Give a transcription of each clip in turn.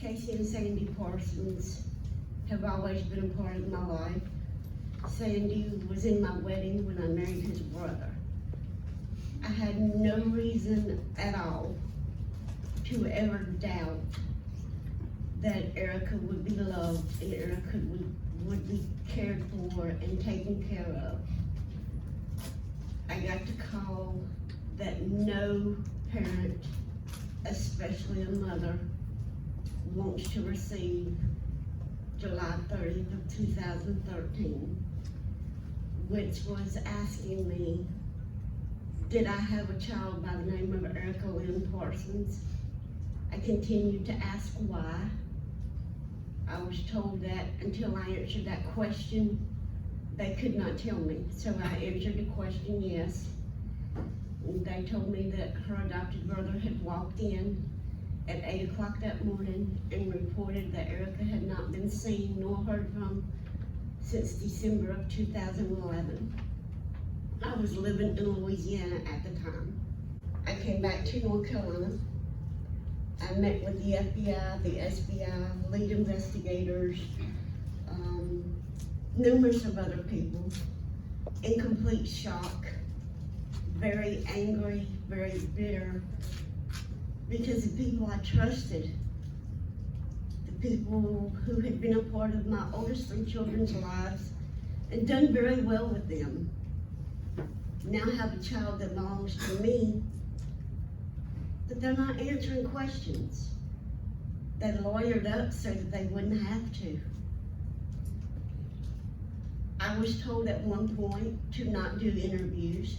Casey and Sandy Parsons have always been a part of my life. Sandy was in my wedding when I married his brother. I had no reason at all to ever doubt that Erica would be loved and Erica would be cared for and taken care of. I got the call that no parent, especially a mother, wants to receive July 30th of 2013, which was asking me, did I have a child by the name of Erica Parsons? I continued to ask why. I was told that until I answered that question, they could not tell me. So I answered the question yes. They told me that her adopted brother had walked in at 8 o'clock that morning and reported that Erica had not been seen nor heard from since December of 2011. I was living in Louisiana at the time. I came back to North Carolina. I met with the FBI, the SBI, lead investigators, numerous of other people, in complete shock, very angry, very bitter, because the people I trusted, the people who had been a part of my oldest 3 children's lives and done very well with them, now have a child that belongs to me, but they're not answering questions. They lawyered up so that they wouldn't have to. I was told at one point to not do interviews.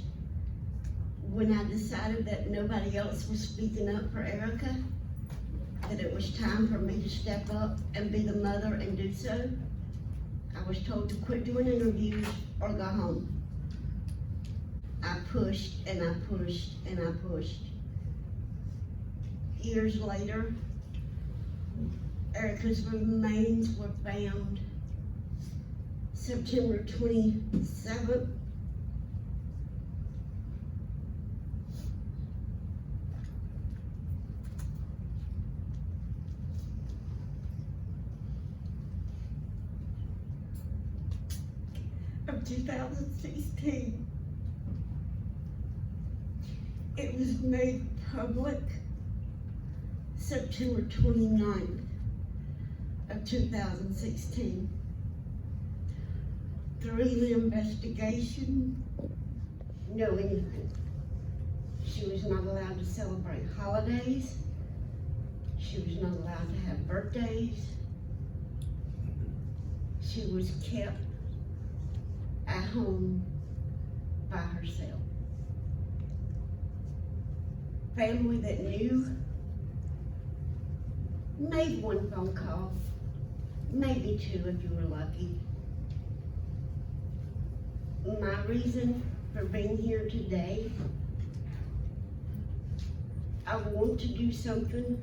When I decided that nobody else was speaking up for Erica, that it was time for me to step up and be the mother and do so, I was told to quit doing interviews or go home. I pushed and I pushed and I pushed. Years later, Erica's remains were found September 27th, of 2016. It was made public September 29th of 2016. Through the investigation, no anything. She was not allowed to celebrate holidays. She was not allowed to have birthdays. She was kept at home by herself. Family that knew made 1 phone call, maybe 2 if you were lucky. My reason for being here today, I want to do something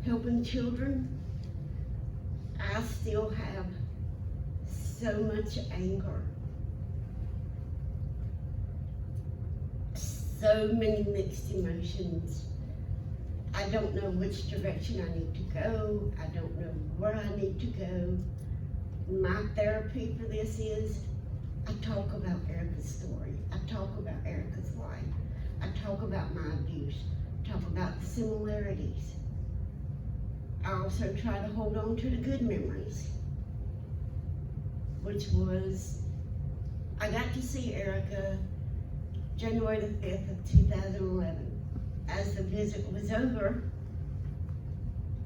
helping children. I still have so much anger, so many mixed emotions. I don't know which direction I need to go. I don't know where I need to go. My therapy for this is I talk about Erica's story. I talk about Erica's life. I talk about my abuse. I talk about the similarities. I also try to hold on to the good memories, which was, I got to see Erica January the 5th of 2011. As the visit was over,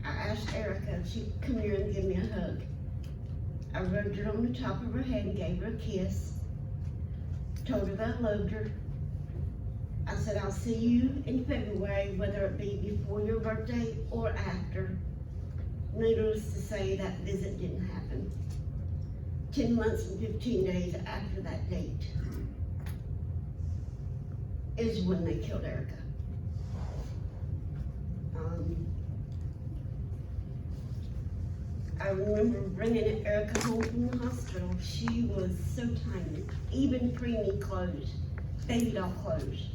I asked Erica if she'd come here and give me a hug. I rubbed her on the top of her head and gave her a kiss, told her that I loved her. I said, I'll see you in February, whether it be before your birthday or after. Needless to say, that visit didn't happen. 10 months and 15 days after that date is when they killed Erica. I remember bringing Erica home from the hospital. She was so tiny, even preemie clothes. baby doll clothes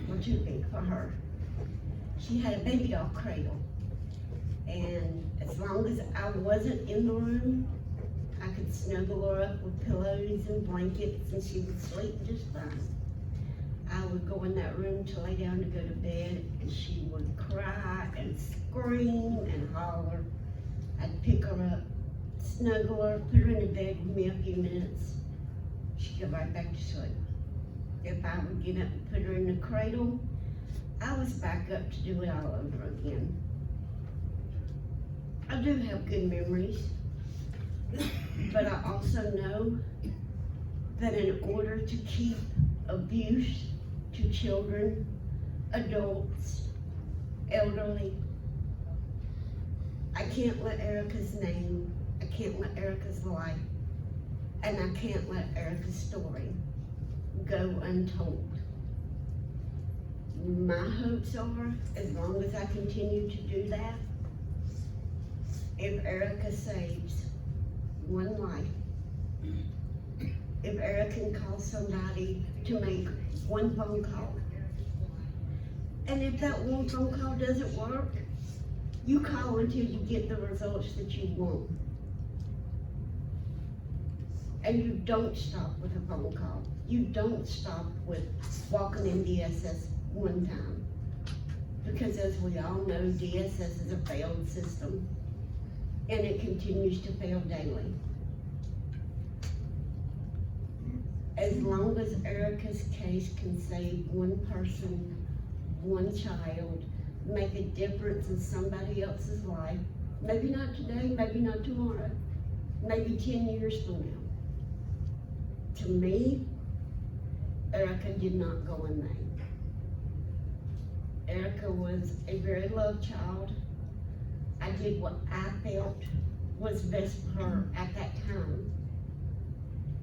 were too big for her. She had a baby doll cradle. And as long as I wasn't in the room, I could snuggle her up with pillows and blankets and she would sleep just fine. I would go in that room to lay down to go to bed and she would cry and scream and holler. I'd pick her up, snuggle her, put her in the bed with me a few minutes. She'd go right back to sleep. If I would get up and put her in the cradle, I was back up to do it all over again. I do have good memories, but I also know that in order to keep abuse to children, adults, elderly, I can't let Erica's name, I can't let Erica's life, and I can't let Erica's story go untold. My hopes are, as long as I continue to do that, if Erica saves one life, if Erica can call somebody to make one phone call, and if that one phone call doesn't work, you call until you get the results that you want. And you don't stop with a phone call. You don't stop with walking in DSS one time. Because as we all know, DSS is a failed system, and it continues to fail daily. As long as Erica's case can save one person, one child, make a difference in somebody else's life, maybe not today, maybe not tomorrow, maybe 10 years from now. To me, Erica did not go in vain. Erica was a very loved child. I did what I felt was best for her at that time,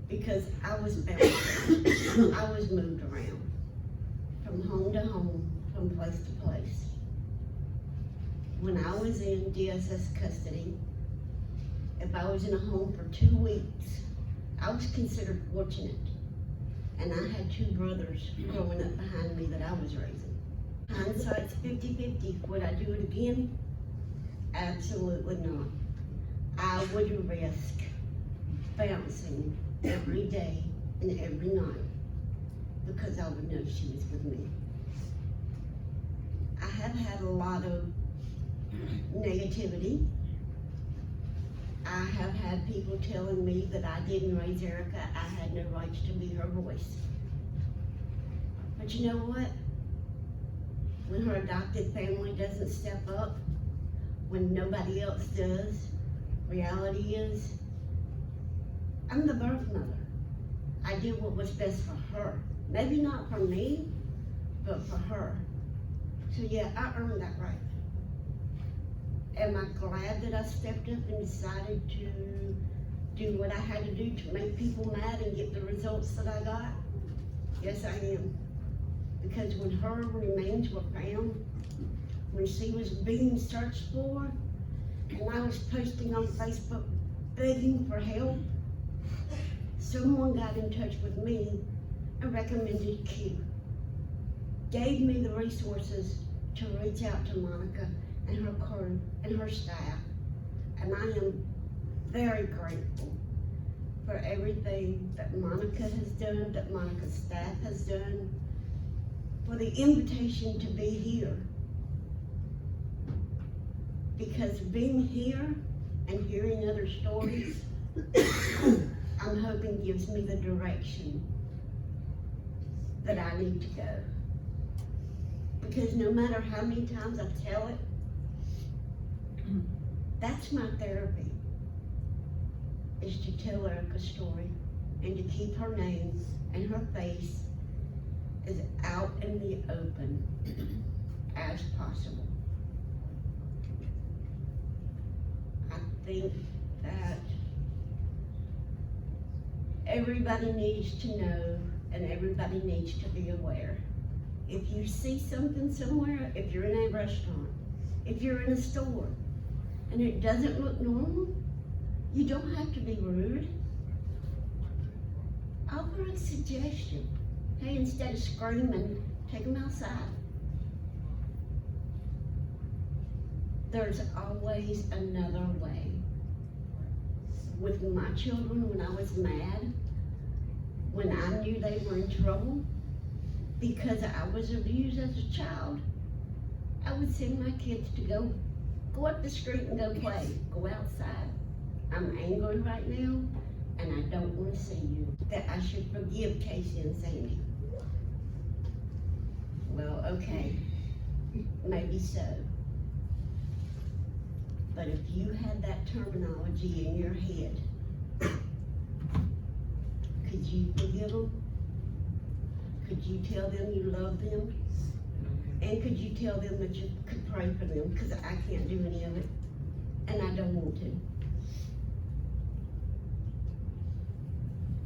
because I was bouncing. I was moved around from home to home, from place to place. When I was in DSS custody, if I was in a home for 2 weeks, I was considered fortunate. And I had 2 brothers growing up behind me that I was raising. Hindsight's 50-50. Would I do it again? Absolutely not. I would risk bouncing every day and every night because I would know she was with me. I have had a lot of negativity. I have had people telling me that I didn't raise Erica, I had no rights to be her voice. But you know what? When her adopted family doesn't step up, when nobody else does, reality is, I'm the birth mother. I did what was best for her. Maybe not for me, but for her. So yeah, I earned that right. Am I glad that I stepped up and decided to do what I had to do to make people mad and get the results that I got? Yes, I am. Because when her remains were found, when she was being searched for, and I was posting on Facebook begging for help, someone got in touch with me and recommended Q. Gave me the resources to reach out to Monica and her crew and her staff. And I am very grateful for everything that Monica has done, that Monica's staff has done, for the invitation to be here. Because being here and hearing other stories, I'm hoping gives me the direction that I need to go. Because no matter how many times I tell it, that's my therapy, is to tell Erica's story and to keep her name and her face as out in the open as possible. I think that everybody needs to know and everybody needs to be aware. If you see something somewhere, if you're in a restaurant, if you're in a store, and it doesn't look normal, you don't have to be rude. Offer a suggestion. Hey, instead of screaming, take them outside. There's always another way. With my children, when I was mad, when I knew they were in trouble, because I was abused as a child, I would send my kids to go up the street and go play, go outside. I'm angry right now, and I don't want to see you. That I should forgive Casey and Sandy. Well, okay, maybe so. But if you had that terminology in your head, could you forgive them? Could you tell them you love them? And could you tell them that you could pray for them? Because I can't do any of it, and I don't want to.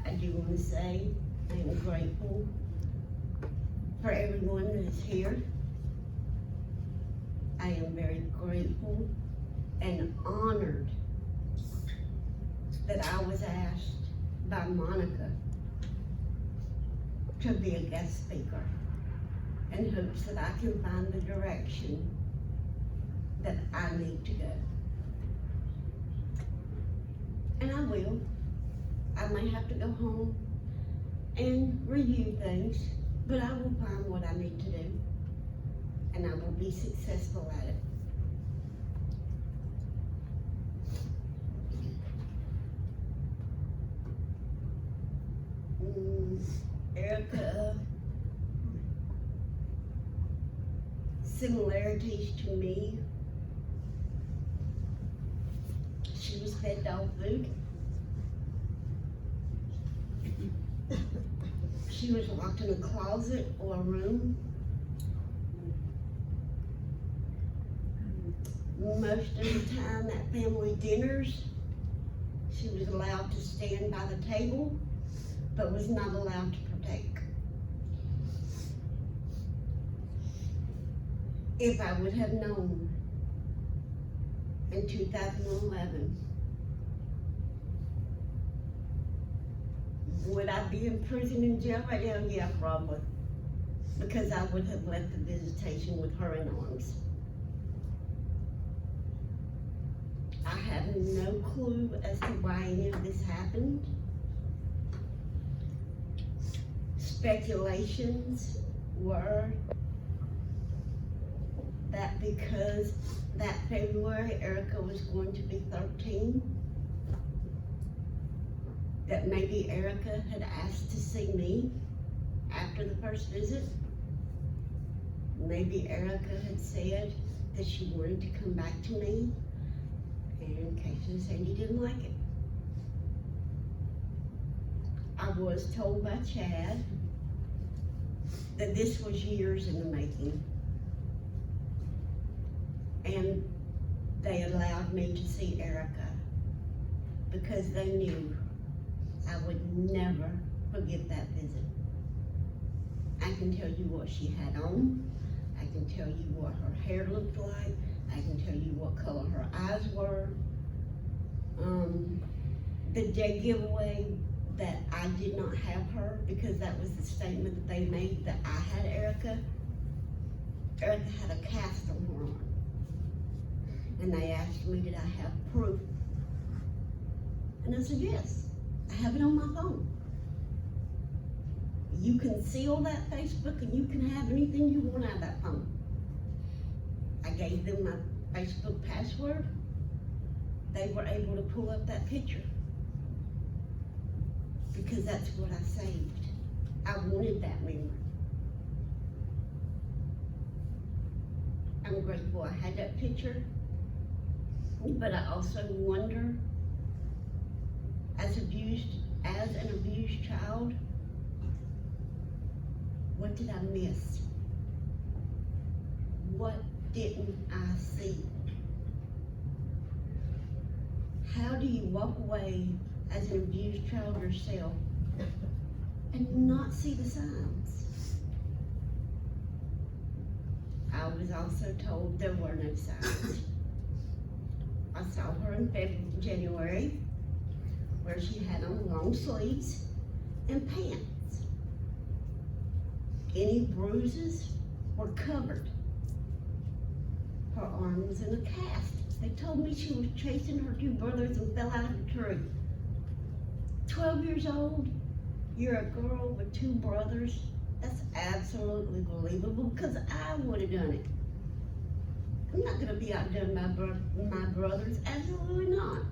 I do want to say I am grateful for everyone that is here. I am very grateful and honored that I was asked by Monica to be a guest speaker in hopes that I can find the direction that I need to go. And I will. I may have to go home and review things, but I will find what I need to do, and I will be successful at it. Erica, similarities to me, she was fed dog food. She was locked in a closet or a room. Most of the time at family dinners, she was allowed to stand by the table, but was not allowed to partake. If I would have known in 2011, would I be in prison and jail right now? Yeah, probably. Because I would have left the visitation with her in arms. I have no clue as to why any of this happened. Speculations were that because that February Erica was going to be 13, that maybe Erica had asked to see me after the first visit. Maybe Erica had said that she wanted to come back to me, and Casey and Sandy didn't like it. I was told by Chad that this was years in the making, and they allowed me to see Erica because they knew I would never forget that visit. I can tell you what she had on. I can tell you what her hair looked like. I can tell you what color her eyes were. The day giveaway that I did not have her because that was the statement that they made that I had Erica. Erica had a cast on her arm. And they asked me, did I have proof? And I said, yes. I have it on my phone. You can seal that Facebook and you can have anything you want out of that phone. I gave them my Facebook password. They were able to pull up that picture because that's what I saved. I wanted that memory. I'm grateful I had that picture, but I also wonder, as an abused child, what did I miss? What didn't I see? How do you walk away as an abused child yourself and not see the signs? I was also told there were no signs. I saw her in January, where she had on long sleeves and pants. Any bruises were covered. Her arm was in a cast. They told me she was chasing her two brothers and fell out of a tree. 12 years old, you're a girl with two brothers. That's absolutely believable because I would have done it. I'm not gonna be outdone by my brothers, absolutely not.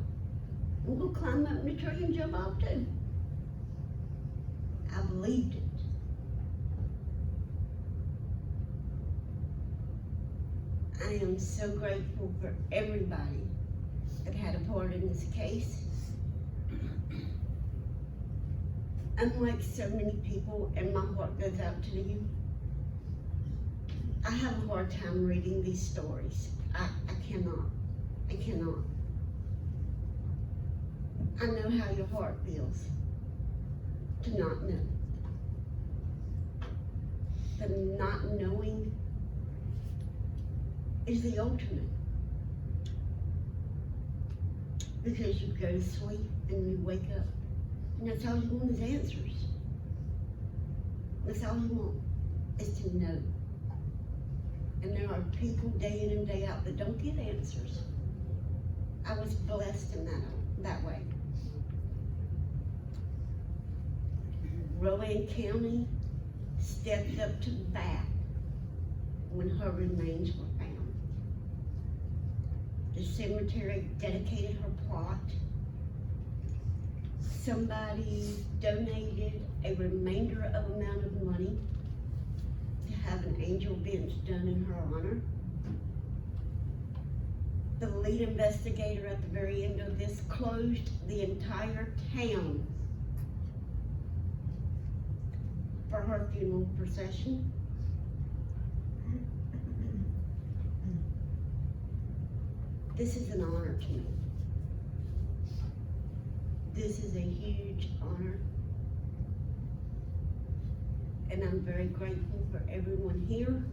I'm gonna climb up in the tree and jump off too. I believed it. I am so grateful for everybody that had a part in this case. Unlike so many people, and my heart goes out to you, I have a hard time reading these stories. I cannot. I know how your heart feels to not know. But not knowing is the ultimate. Because you go to sleep and you wake up, and that's all you want is answers. That's all you want, is to know. And there are people day in and day out that don't get answers. I was blessed in that way. Rowan County stepped up to the bat when her remains were found. The cemetery dedicated her plot. Somebody donated a remainder of amount of money to have an angel bench done in her honor. The lead investigator at the very end of this closed the entire town for her funeral procession. This is an honor to me. This is a huge honor. And I'm very grateful for everyone here.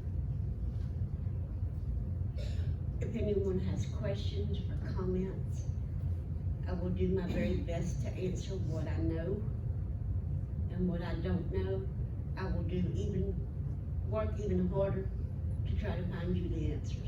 If anyone has questions or comments, I will do my very best to answer what I know. And what I don't know, I will work even harder to try to find you the answers.